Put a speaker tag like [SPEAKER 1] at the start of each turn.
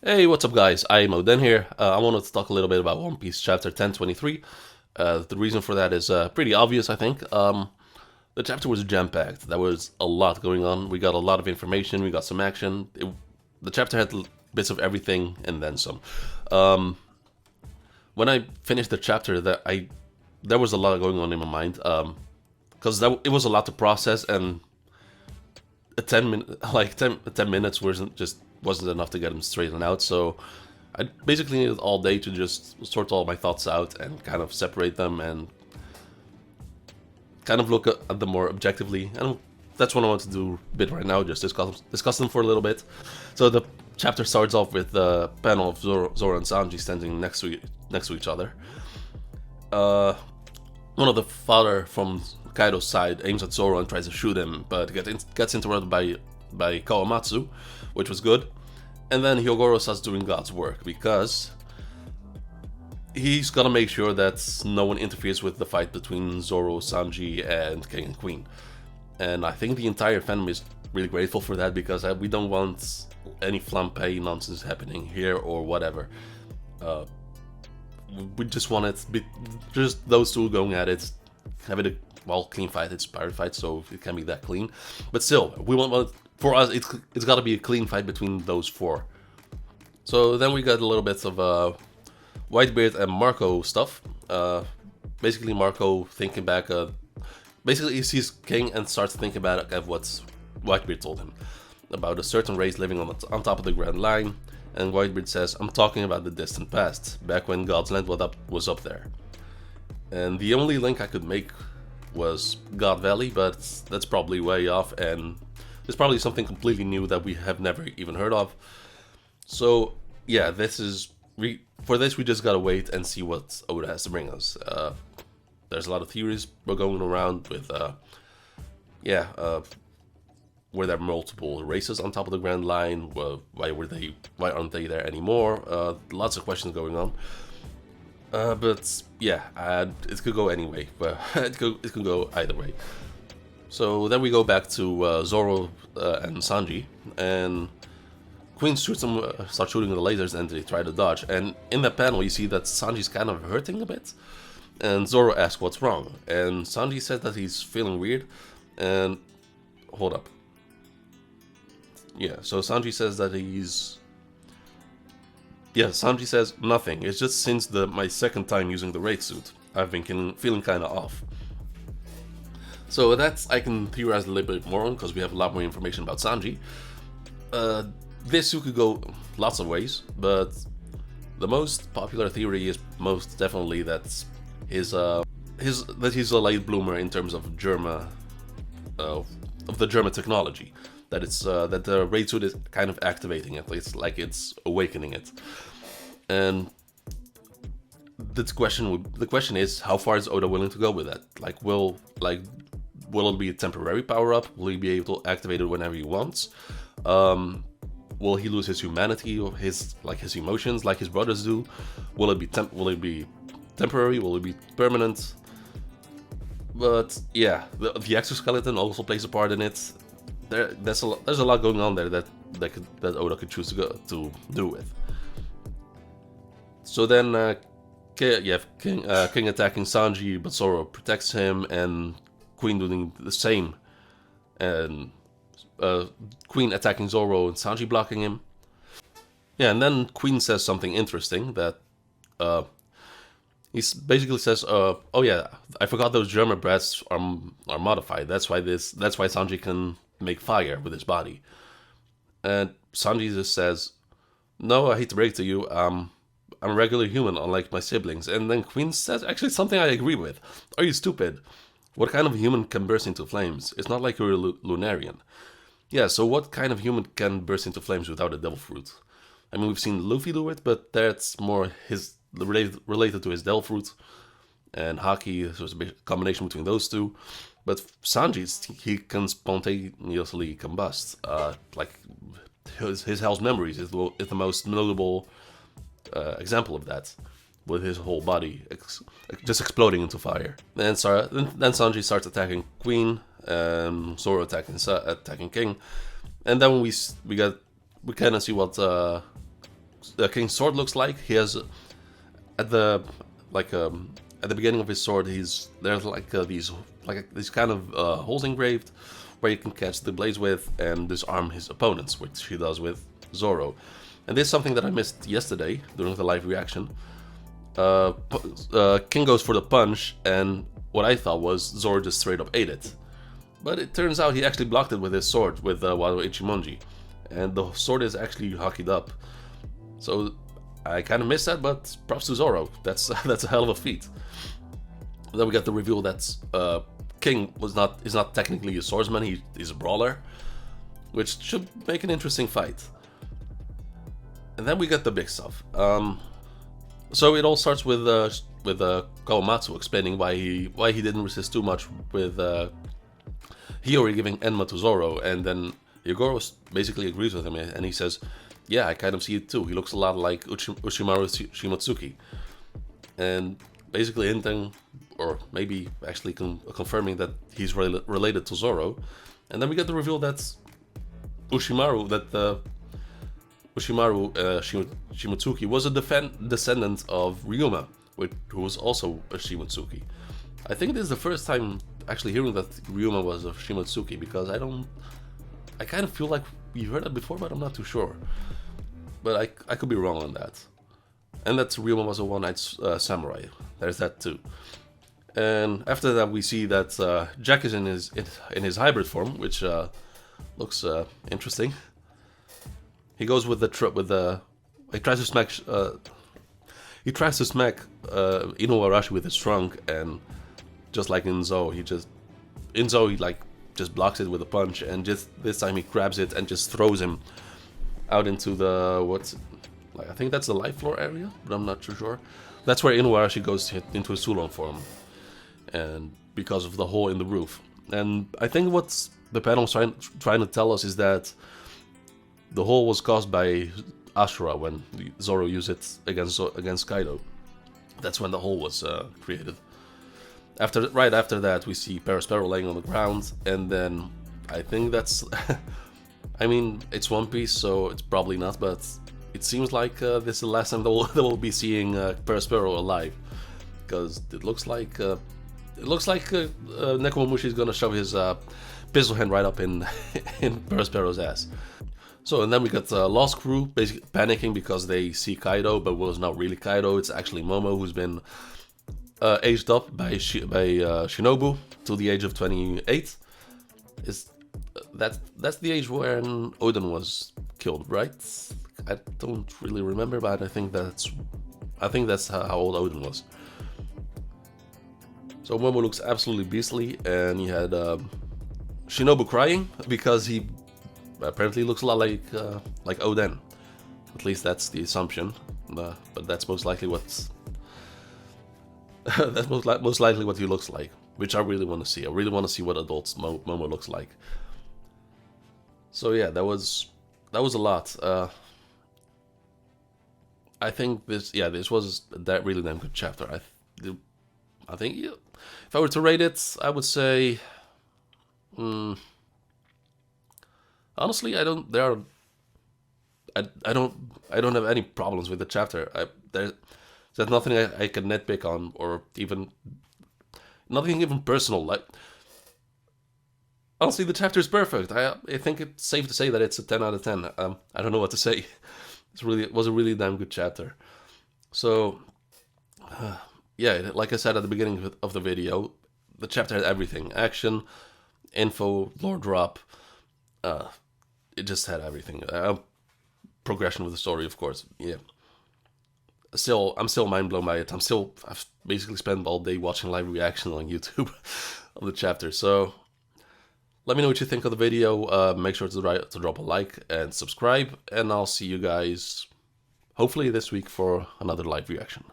[SPEAKER 1] Hey, what's up guys? I'm Oden here. I wanted to talk a little bit about One Piece chapter 1023. The reason for that is pretty obvious, I think. The chapter was jam-packed. There was a lot going on. We got a lot of information, we got some action. The chapter had bits of everything and then some. Um, when I finished the chapter, there was a lot going on in my mind. Because it was a lot to process, and a 10 minutes wasn't enough to get them straightened out. So I basically needed all day to just sort all my thoughts out and kind of separate them and kind of look at them more objectively. And that's what I want to do a bit right now, just discuss them for a little bit. So the chapter starts off with the panel of Zoro and Sanji standing next to each other. One of the father from Kaido's side aims at Zoro and tries to shoot him, but gets interrupted by Kawamatsu, which was good. And then Hyogoro starts doing God's work because he's gotta make sure that no one interferes with the fight between Zoro, Sanji, and King and Queen. And I think the entire fandom is really grateful for that because we don't want any flampe nonsense happening here or whatever. We just want it to be just those two going at it, having a clean fight. It's pirate fight, so it can be that clean. But still, we want for us. It's got to be a clean fight between those four. So then we got a little bit of Whitebeard and Marco stuff. Basically, Marco thinking back. Basically, he sees King and starts thinking about what Whitebeard told him about a certain race living on top of the Grand Line. And Whitebeard says, "I'm talking about the distant past, back when God's Land was up there." And the only link I could make was God Valley, but that's probably way off, and it's probably something completely new that we have never even heard of. So yeah, for this we just gotta wait and see what Oda has to bring us. There's a lot of theories we're going around with, were there multiple races on top of the Grand Line? Why aren't they there anymore? Lots of questions going on. But yeah, it could go anyway. But it could go either way. So then we go back to Zoro and Sanji, and Queen starts shooting the lasers, and they try to dodge. And in that panel, you see that Sanji's kind of hurting a bit, and Zoro asks what's wrong, and Sanji says that he's feeling weird. And hold up. Yeah, so Sanji says that Sanji says nothing. It's just since my second time using the raid suit, I've been feeling kind of off. So I can theorize a little bit more on because we have a lot more information about Sanji. This suit could go lots of ways, but the most popular theory is most definitely that he's a late bloomer in terms of the Germa technology. That that the raid suit is kind of activating it. It's like it's awakening it. And the question is, how far is Oda willing to go with that? Will it be a temporary power up? Will he be able to activate it whenever he wants? Will he lose his humanity or his emotions like his brothers do? Will it be temporary? Will it be permanent? But yeah, the exoskeleton also plays a part in it. There's a lot going on there that Oda could choose to do with. So then you have King attacking Sanji, but Zoro protects him, and Queen doing the same, and Queen attacking Zoro and Sanji blocking him. Yeah, and then Queen says something interesting that he basically says, "Oh yeah, I forgot those German brats are modified. That's why Sanji can make fire with his body." And Sanji just says, "No, I hate to break to you, I'm a regular human, unlike my siblings." And then Queen says actually something I agree with. "Are you stupid? What kind of human can burst into flames? It's not like you're a Lunarian." Yeah, so what kind of human can burst into flames without a devil fruit? I mean, we've seen Luffy do it, but that's more related to his devil fruit. And Haki, so it's a combination between those two. But Sanji, he can spontaneously combust. His Hell's Memories is the most notable example of that, with his whole body just exploding into fire. Then Sanji starts attacking Queen, and Zoro attacking King, and then we kind of see what King's sword looks like. He has at the like at the beginning of his sword, there's like these kind of holes engraved where you can catch the blades with and disarm his opponents, which he does with Zoro. And this is something that I missed yesterday during the live reaction. King goes for the punch, and what I thought was Zoro just straight up ate it. But it turns out he actually blocked it with his sword, with Wado Ichimonji. And the sword is actually hockeyed up. So I kind of missed that, but props to Zoro. That's a hell of a feat. Then we got the reveal that King is not technically a swordsman, he's a brawler, which should make an interesting fight. And then we got the big stuff. So it all starts with Kawamatsu explaining why he didn't resist too much with Hiyori giving Enma to Zoro, and then Yogoro basically agrees with him, and he says, "Yeah, I kind of see it too. He looks a lot like Ushimaru Shimotsuki," and basically hinting, or maybe actually confirming that he's related to Zoro. And then we get the reveal that Shimotsuki was a descendant of Ryuma, who was also a Shimotsuki. I think it is the first time actually hearing that Ryuma was a Shimotsuki, because I kind of feel like we heard that before, but I'm not too sure. But I could be wrong on that. And that Ryuma was a one-eyed samurai. There's that too. And after that, we see that Jack is in his hybrid form, which looks interesting. He goes with he tries to smack Inuarashi with his trunk, and just like in Zou, he just blocks it with a punch, and just this time he grabs it and just throws him out into I think that's the life floor area, but I'm not too sure. That's where Inuarashi goes into his Sulon form, and because of the hole in the roof. And I think what the panel's trying to tell us is that the hole was caused by Ashura when Zoro used it against Kaido. That's when the hole was created. Right after that, we see Perospero laying on the ground, and then I think that's... I mean, it's One Piece, so it's probably not, but it seems like this is the last time that we'll be seeing Perospero alive, because it looks like Nekomamushi is gonna shove his pistol hand right up in Perospero's ass. So, and then we got Lost Crew basically panicking because they see Kaido, but well, it's not really Kaido, it's actually Momo, who's been aged up by Shinobu to the age of 28. That's the age when Oden was killed, right? I don't really remember, but I think that's how old Oden was. So Momo looks absolutely beastly, and you had Shinobu crying because he apparently looks a lot like Oden. At least that's the assumption, but that's most likely most likely what he looks like, which I really want to see. I really want to see what adults Momo looks like. So yeah, that was a lot. I think this was that really damn good chapter. I think if I were to rate it, I would say, honestly, I don't have any problems with the chapter. There's nothing I can nitpick on, or even nothing even personal. Like, honestly, the chapter is perfect. I think it's safe to say that it's a 10 out of 10. I don't know what to say. It was a really damn good chapter. So, yeah, like I said at the beginning of the video, the chapter had everything: action, info, lore drop. It just had everything. Progression with the story, of course. Yeah. I'm still mind blown by it. I've basically spent all day watching live reaction on YouTube of the chapter. So let me know what you think of the video. Make sure to drop a like and subscribe, and I'll see you guys hopefully this week for another live reaction.